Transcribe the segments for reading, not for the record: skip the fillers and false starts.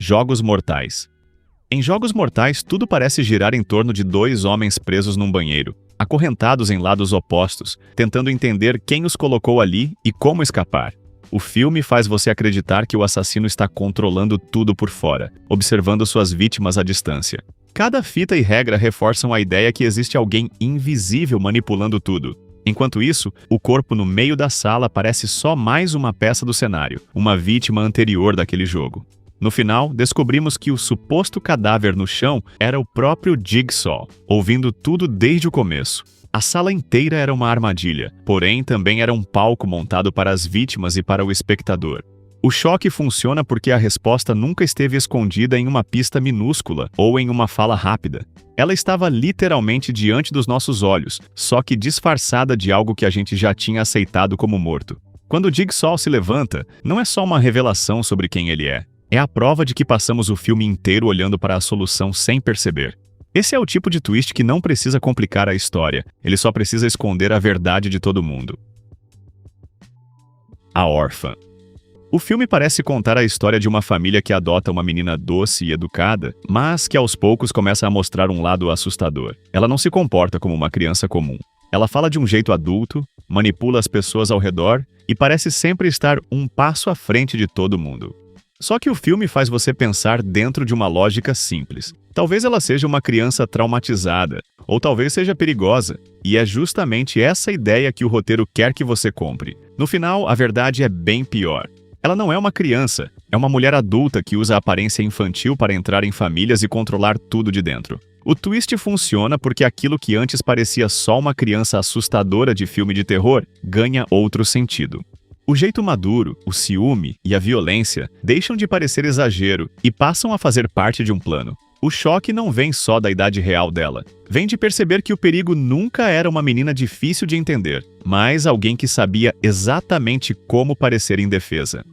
Jogos Mortais. Em Jogos Mortais, tudo parece girar em torno de dois homens presos num banheiro, acorrentados em lados opostos, tentando entender quem os colocou ali e como escapar. O filme faz você acreditar que o assassino está controlando tudo por fora, observando suas vítimas à distância. Cada fita e regra reforçam a ideia que existe alguém invisível manipulando tudo. Enquanto isso, o corpo no meio da sala parece só mais uma peça do cenário, uma vítima anterior daquele jogo. No final, descobrimos que o suposto cadáver no chão era o próprio Jigsaw, ouvindo tudo desde o começo. A sala inteira era uma armadilha, porém também era um palco montado para as vítimas e para o espectador. O choque funciona porque a resposta nunca esteve escondida em uma pista minúscula ou em uma fala rápida. Ela estava literalmente diante dos nossos olhos, só que disfarçada de algo que a gente já tinha aceitado como morto. Quando Jigsaw se levanta, não é só uma revelação sobre quem ele é. É a prova de que passamos o filme inteiro olhando para a solução sem perceber. Esse é o tipo de twist que não precisa complicar a história, ele só precisa esconder a verdade de todo mundo. A Órfã. O filme parece contar a história de uma família que adota uma menina doce e educada, mas que aos poucos começa a mostrar um lado assustador. Ela não se comporta como uma criança comum. Ela fala de um jeito adulto, manipula as pessoas ao redor e parece sempre estar um passo à frente de todo mundo. Só que o filme faz você pensar dentro de uma lógica simples. Talvez ela seja uma criança traumatizada, ou talvez seja perigosa, e é justamente essa ideia que o roteiro quer que você compre. No final, a verdade é bem pior. Ela não é uma criança, é uma mulher adulta que usa a aparência infantil para entrar em famílias e controlar tudo de dentro. O twist funciona porque aquilo que antes parecia só uma criança assustadora de filme de terror ganha outro sentido. O jeito maduro, o ciúme e a violência deixam de parecer exagero e passam a fazer parte de um plano. O choque não vem só da idade real dela. Vem de perceber que o perigo nunca era uma menina difícil de entender, mas alguém que sabia exatamente como parecer indefesa.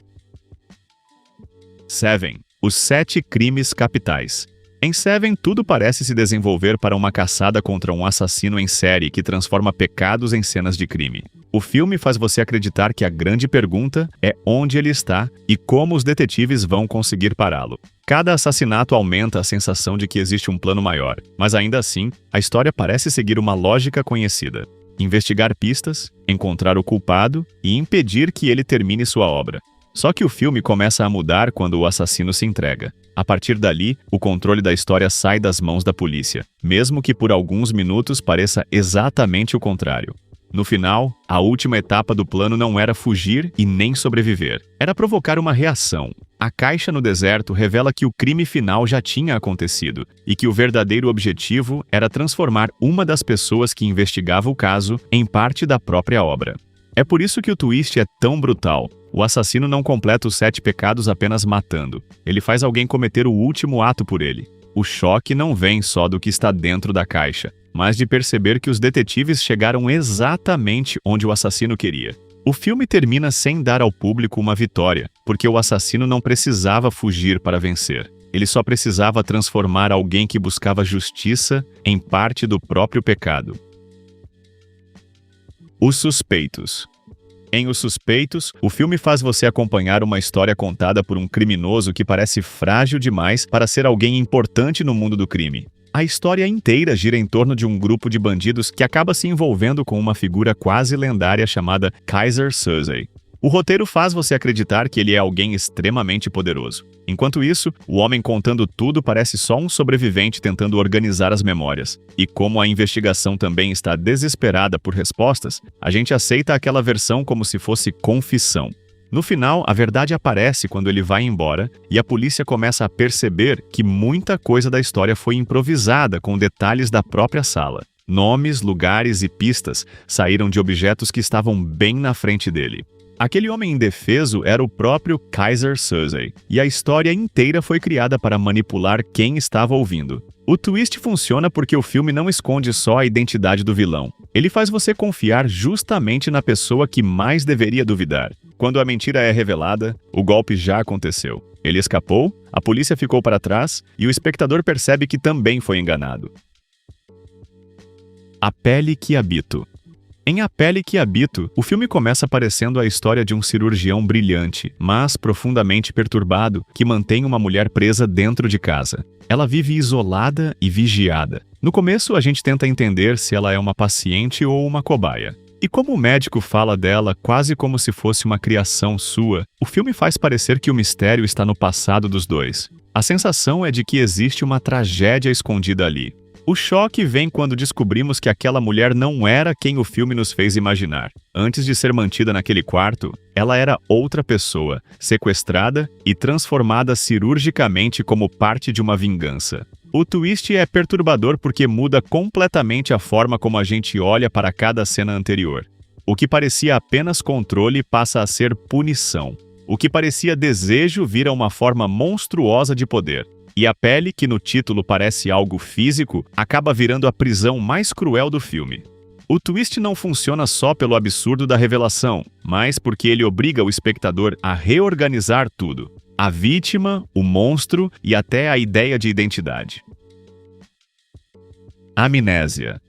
Seven. Os 7 crimes capitais. Em Seven, tudo parece se desenvolver para uma caçada contra um assassino em série que transforma pecados em cenas de crime. O filme faz você acreditar que a grande pergunta é onde ele está e como os detetives vão conseguir pará-lo. Cada assassinato aumenta a sensação de que existe um plano maior, mas ainda assim, a história parece seguir uma lógica conhecida: investigar pistas, encontrar o culpado e impedir que ele termine sua obra. Só que o filme começa a mudar quando o assassino se entrega. A partir dali, o controle da história sai das mãos da polícia, mesmo que por alguns minutos pareça exatamente o contrário. No final, a última etapa do plano não era fugir e nem sobreviver. Era provocar uma reação. A caixa no deserto revela que o crime final já tinha acontecido e que o verdadeiro objetivo era transformar uma das pessoas que investigava o caso em parte da própria obra. É por isso que o twist é tão brutal. O assassino não completa os 7 pecados apenas matando. Ele faz alguém cometer o último ato por ele. O choque não vem só do que está dentro da caixa, mas de perceber que os detetives chegaram exatamente onde o assassino queria. O filme termina sem dar ao público uma vitória, porque o assassino não precisava fugir para vencer. Ele só precisava transformar alguém que buscava justiça em parte do próprio pecado. Os Suspeitos. Em Os Suspeitos, o filme faz você acompanhar uma história contada por um criminoso que parece frágil demais para ser alguém importante no mundo do crime. A história inteira gira em torno de um grupo de bandidos que acaba se envolvendo com uma figura quase lendária chamada Keyser Söze. O roteiro faz você acreditar que ele é alguém extremamente poderoso. Enquanto isso, o homem contando tudo parece só um sobrevivente tentando organizar as memórias. E como a investigação também está desesperada por respostas, a gente aceita aquela versão como se fosse confissão. No final, a verdade aparece quando ele vai embora e a polícia começa a perceber que muita coisa da história foi improvisada com detalhes da própria sala. Nomes, lugares e pistas saíram de objetos que estavam bem na frente dele. Aquele homem indefeso era o próprio Keyser Söze, e a história inteira foi criada para manipular quem estava ouvindo. O twist funciona porque o filme não esconde só a identidade do vilão. Ele faz você confiar justamente na pessoa que mais deveria duvidar. Quando a mentira é revelada, o golpe já aconteceu. Ele escapou, a polícia ficou para trás e o espectador percebe que também foi enganado. A Pele que Habito. Em A Pele que Habito, o filme começa parecendo a história de um cirurgião brilhante, mas profundamente perturbado, que mantém uma mulher presa dentro de casa. Ela vive isolada e vigiada. No começo, a gente tenta entender se ela é uma paciente ou uma cobaia. E como o médico fala dela quase como se fosse uma criação sua, o filme faz parecer que o mistério está no passado dos dois. A sensação é de que existe uma tragédia escondida ali. O choque vem quando descobrimos que aquela mulher não era quem o filme nos fez imaginar. Antes de ser mantida naquele quarto, ela era outra pessoa, sequestrada e transformada cirurgicamente como parte de uma vingança. O twist é perturbador porque muda completamente a forma como a gente olha para cada cena anterior. O que parecia apenas controle passa a ser punição. O que parecia desejo vira uma forma monstruosa de poder. E a pele, que no título parece algo físico, acaba virando a prisão mais cruel do filme. O twist não funciona só pelo absurdo da revelação, mas porque ele obriga o espectador a reorganizar tudo. A vítima, o monstro e até a ideia de identidade. Amnésia.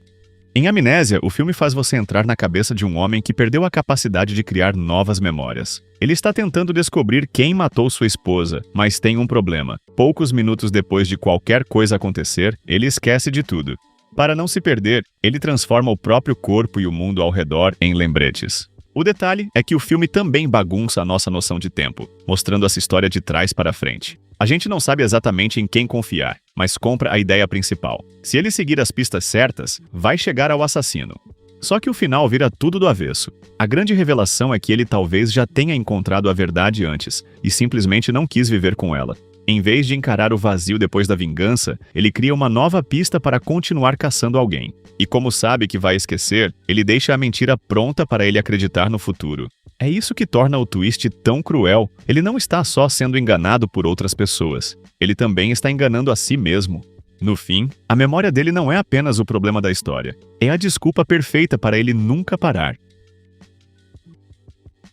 Em Amnésia, o filme faz você entrar na cabeça de um homem que perdeu a capacidade de criar novas memórias. Ele está tentando descobrir quem matou sua esposa, mas tem um problema. Poucos minutos depois de qualquer coisa acontecer, ele esquece de tudo. Para não se perder, ele transforma o próprio corpo e o mundo ao redor em lembretes. O detalhe é que o filme também bagunça a nossa noção de tempo, mostrando essa história de trás para frente. A gente não sabe exatamente em quem confiar, mas compra a ideia principal. Se ele seguir as pistas certas, vai chegar ao assassino. Só que o final vira tudo do avesso. A grande revelação é que ele talvez já tenha encontrado a verdade antes, e simplesmente não quis viver com ela. Em vez de encarar o vazio depois da vingança, ele cria uma nova pista para continuar caçando alguém. E como sabe que vai esquecer, ele deixa a mentira pronta para ele acreditar no futuro. É isso que torna o twist tão cruel. Ele não está só sendo enganado por outras pessoas. Ele também está enganando a si mesmo. No fim, a memória dele não é apenas o problema da história. É a desculpa perfeita para ele nunca parar.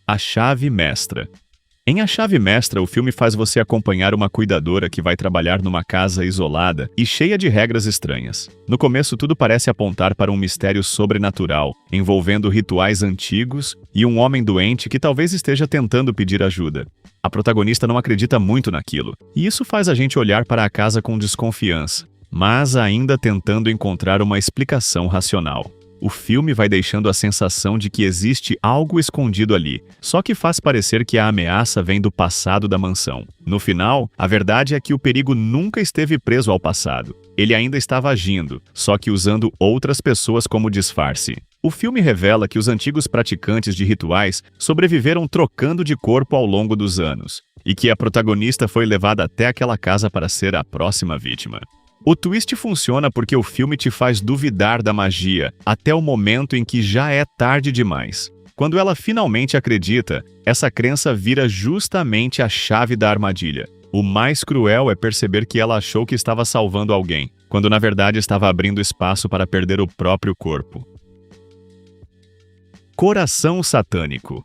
A chave mestra. Em A Chave Mestra, o filme faz você acompanhar uma cuidadora que vai trabalhar numa casa isolada e cheia de regras estranhas. No começo, tudo parece apontar para um mistério sobrenatural, envolvendo rituais antigos e um homem doente que talvez esteja tentando pedir ajuda. A protagonista não acredita muito naquilo, e isso faz a gente olhar para a casa com desconfiança, mas ainda tentando encontrar uma explicação racional. O filme vai deixando a sensação de que existe algo escondido ali, só que faz parecer que a ameaça vem do passado da mansão. No final, a verdade é que o perigo nunca esteve preso ao passado. Ele ainda estava agindo, só que usando outras pessoas como disfarce. O filme revela que os antigos praticantes de rituais sobreviveram trocando de corpo ao longo dos anos, e que a protagonista foi levada até aquela casa para ser a próxima vítima. O twist funciona porque o filme te faz duvidar da magia, até o momento em que já é tarde demais. Quando ela finalmente acredita, essa crença vira justamente a chave da armadilha. O mais cruel é perceber que ela achou que estava salvando alguém, quando na verdade estava abrindo espaço para perder o próprio corpo. Coração Satânico.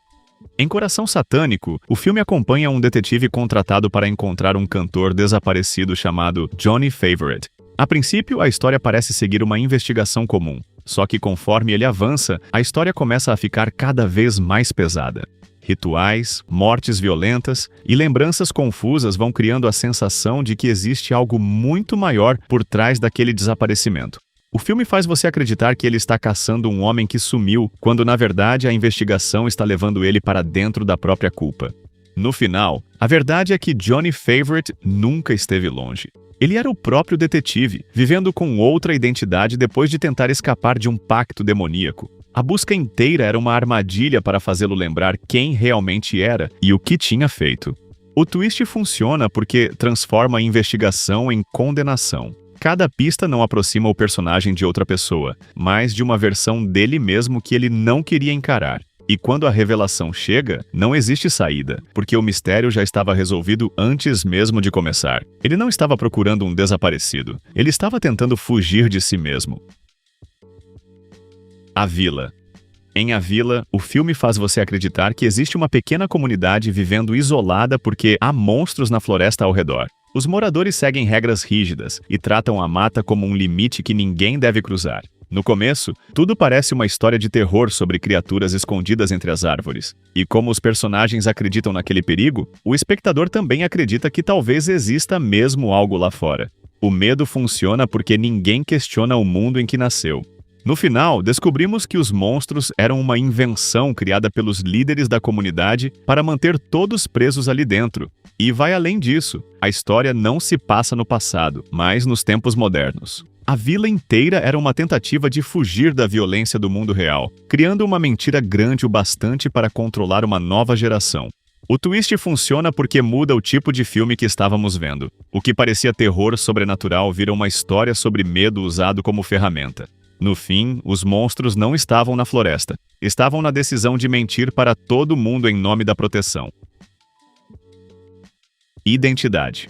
Em Coração Satânico, o filme acompanha um detetive contratado para encontrar um cantor desaparecido chamado Johnny Favorite. A princípio, a história parece seguir uma investigação comum. Só que conforme ele avança, a história começa a ficar cada vez mais pesada. Rituais, mortes violentas e lembranças confusas vão criando a sensação de que existe algo muito maior por trás daquele desaparecimento. O filme faz você acreditar que ele está caçando um homem que sumiu, quando na verdade a investigação está levando ele para dentro da própria culpa. No final, a verdade é que Johnny Favorite nunca esteve longe. Ele era o próprio detetive, vivendo com outra identidade depois de tentar escapar de um pacto demoníaco. A busca inteira era uma armadilha para fazê-lo lembrar quem realmente era e o que tinha feito. O twist funciona porque transforma a investigação em condenação. Cada pista não aproxima o personagem de outra pessoa, mas de uma versão dele mesmo que ele não queria encarar. E quando a revelação chega, não existe saída, porque o mistério já estava resolvido antes mesmo de começar. Ele não estava procurando um desaparecido, ele estava tentando fugir de si mesmo. A Vila. Em A Vila, o filme faz você acreditar que existe uma pequena comunidade vivendo isolada porque há monstros na floresta ao redor. Os moradores seguem regras rígidas e tratam a mata como um limite que ninguém deve cruzar. No começo, tudo parece uma história de terror sobre criaturas escondidas entre as árvores. E como os personagens acreditam naquele perigo, o espectador também acredita que talvez exista mesmo algo lá fora. O medo funciona porque ninguém questiona o mundo em que nasceu. No final, descobrimos que os monstros eram uma invenção criada pelos líderes da comunidade para manter todos presos ali dentro. E vai além disso, a história não se passa no passado, mas nos tempos modernos. A vila inteira era uma tentativa de fugir da violência do mundo real, criando uma mentira grande o bastante para controlar uma nova geração. O twist funciona porque muda o tipo de filme que estávamos vendo. O que parecia terror sobrenatural vira uma história sobre medo usado como ferramenta. No fim, os monstros não estavam na floresta. Estavam na decisão de mentir para todo mundo em nome da proteção. Identidade.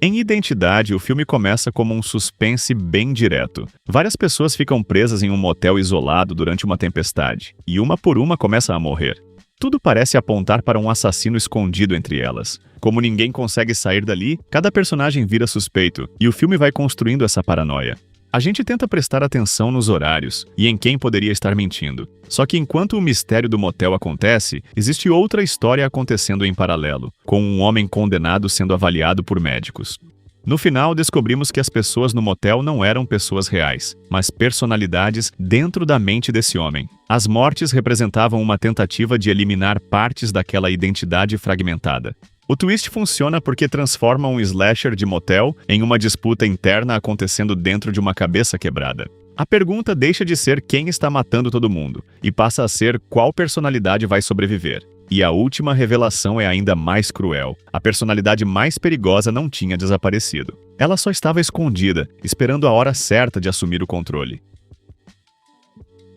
Em Identidade, o filme começa como um suspense bem direto. Várias pessoas ficam presas em um motel isolado durante uma tempestade, e uma por uma começam a morrer. Tudo parece apontar para um assassino escondido entre elas. Como ninguém consegue sair dali, cada personagem vira suspeito, e o filme vai construindo essa paranoia. A gente tenta prestar atenção nos horários e em quem poderia estar mentindo. Só que enquanto o mistério do motel acontece, existe outra história acontecendo em paralelo, com um homem condenado sendo avaliado por médicos. No final, descobrimos que as pessoas no motel não eram pessoas reais, mas personalidades dentro da mente desse homem. As mortes representavam uma tentativa de eliminar partes daquela identidade fragmentada. O twist funciona porque transforma um slasher de motel em uma disputa interna acontecendo dentro de uma cabeça quebrada. A pergunta deixa de ser quem está matando todo mundo e passa a ser qual personalidade vai sobreviver. E a última revelação é ainda mais cruel. A personalidade mais perigosa não tinha desaparecido. Ela só estava escondida, esperando a hora certa de assumir o controle.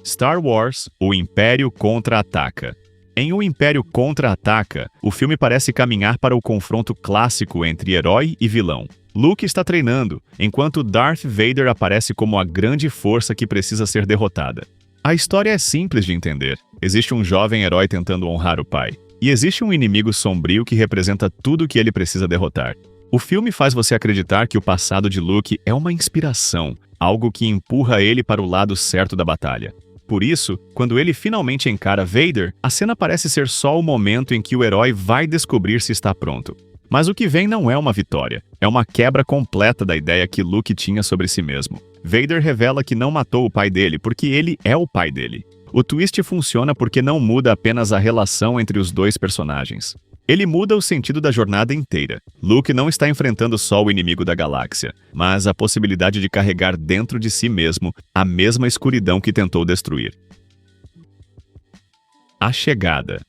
Star Wars: O Império Contra-Ataca. Em O Império Contra-Ataca, o filme parece caminhar para o confronto clássico entre herói e vilão. Luke está treinando, enquanto Darth Vader aparece como a grande força que precisa ser derrotada. A história é simples de entender. Existe um jovem herói tentando honrar o pai. E existe um inimigo sombrio que representa tudo o que ele precisa derrotar. O filme faz você acreditar que o passado de Luke é uma inspiração, algo que empurra ele para o lado certo da batalha. Por isso, quando ele finalmente encara Vader, a cena parece ser só o momento em que o herói vai descobrir se está pronto. Mas o que vem não é uma vitória, é uma quebra completa da ideia que Luke tinha sobre si mesmo. Vader revela que não matou o pai dele porque ele é o pai dele. O twist funciona porque não muda apenas a relação entre os dois personagens. Ele muda o sentido da jornada inteira. Luke não está enfrentando só o inimigo da galáxia, mas a possibilidade de carregar dentro de si mesmo a mesma escuridão que tentou destruir. A Chegada.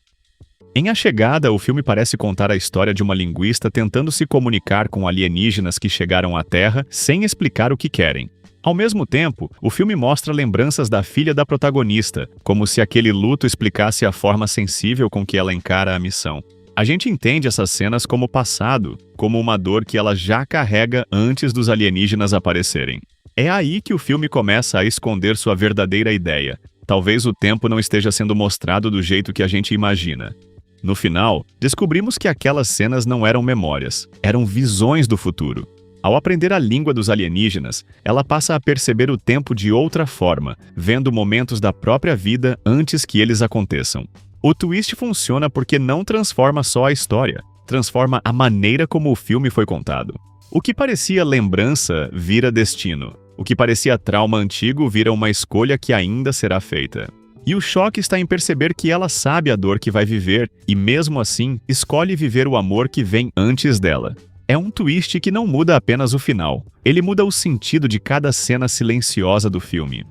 Em A Chegada, o filme parece contar a história de uma linguista tentando se comunicar com alienígenas que chegaram à Terra sem explicar o que querem. Ao mesmo tempo, o filme mostra lembranças da filha da protagonista, como se aquele luto explicasse a forma sensível com que ela encara a missão. A gente entende essas cenas como passado, como uma dor que ela já carrega antes dos alienígenas aparecerem. É aí que o filme começa a esconder sua verdadeira ideia. Talvez o tempo não esteja sendo mostrado do jeito que a gente imagina. No final, descobrimos que aquelas cenas não eram memórias, eram visões do futuro. Ao aprender a língua dos alienígenas, ela passa a perceber o tempo de outra forma, vendo momentos da própria vida antes que eles aconteçam. O twist funciona porque não transforma só a história, transforma a maneira como o filme foi contado. O que parecia lembrança vira destino. O que parecia trauma antigo vira uma escolha que ainda será feita. E o choque está em perceber que ela sabe a dor que vai viver e, mesmo assim, escolhe viver o amor que vem antes dela. É um twist que não muda apenas o final. Ele muda o sentido de cada cena silenciosa do filme.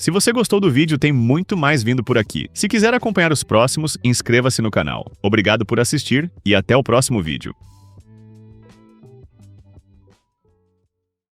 Se você gostou do vídeo, tem muito mais vindo por aqui. Se quiser acompanhar os próximos, inscreva-se no canal. Obrigado por assistir e até o próximo vídeo.